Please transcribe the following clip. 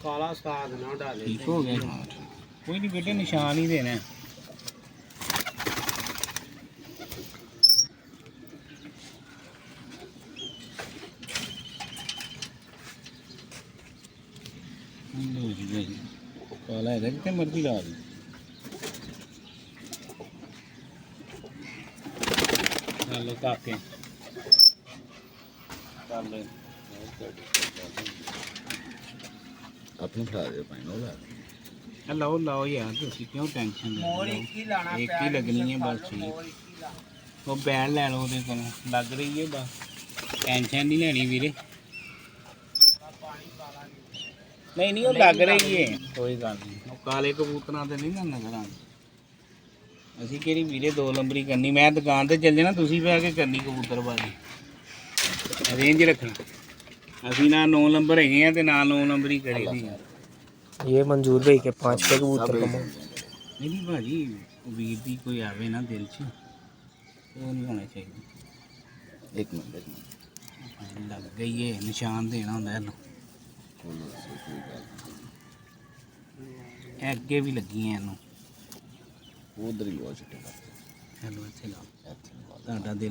काला साग ना डाले। ठीक हो गया। हाँ ठीक। कोई नहीं बेटे, निशान ही देना है। लो जी भाई, काला है जितने मर्जी ला दी। लो काके अपने खा दे पानी नो ला। लाओ लाओ यार, तुम क्यों टेंशन ले मोर रहे एक ही लाना, हो? एक ही प्याज लगनी है भी बस खा लो, ठीक। मोर एक ही लाना। वो बैठ लै लो ਉਹਦੇ ਕੋਲੋਂ, ਲੱਗ ਰਹੀ ਹੈ ਬਸ, ਟੈਨਸ਼ਨ ਨਹੀਂ ਲੈਣੀ ਵੀਰੇ। पानी काला नहीं। ਨਹੀਂ ਨਹੀਂ ਉਹ ਲੱਗ ਰਹੀ ਹੈ, ਕੋਈ ਗੱਲ ਨਹੀਂ। ਉਹ ਕਾਲੇ ਕਬੂਤਰਾਂ ਤੇ ਨਹੀਂ ਨਾ ਨਜ਼ਰ ਆਉਂਦੇ। ਅਸੀਂ ਕਿਹੜੀ ਵੀਰੇ 2 ਨੰਬਰੀ ਕਰਨੀ, ਮੈਂ ਦੁਕਾਨ ਤੇ ਚੱਲ ਜਾਣਾ, ਤੁਸੀਂ ਬਹਿ ਕੇ ਕਰਨੀ ਕਬੂਤਰਬਾਜ਼ੀ। ਰੇਂਜ ਰੱਖਣਾ, ਅਸੀਂ ਨਾ 9 ਨੰਬਰ ਹੈਗੇ ਆ ਤੇ ਨਾ 9 ਨੰਬਰੀ ਕਰੀ ਦੀ ਆ। ये मंजूर भाई के 5 पे कबूतर कमो। ਨਹੀਂ ਨਹੀਂ ਭਾਜੀ, ਵੀਰ ਦੀ ਕੋਈ ਆਵੇ ਨਾ ਦਿਲ 'ਚ, ਉਹ ਨਹੀਂ ਹੋਣਾ ਚਾਹੀਦਾ। एक मिनट एक मिनट। ਲੱਗ ਗਈ ਏ, ਨਿਸ਼ਾਨ ਦੇਣਾ ਹੁੰਦਾ ਇਹਨੂੰ। बोलो से कोई गल ਇਹ ਅੱਗੇ ਵੀ ਲੱਗੀਆਂ ਇਹਨੂੰ। उधर ही हो चुके ਚਲੋ ਇੱਥੇ ਲਾਓ, बात। ਤੁਹਾਡਾ ਦਿਲ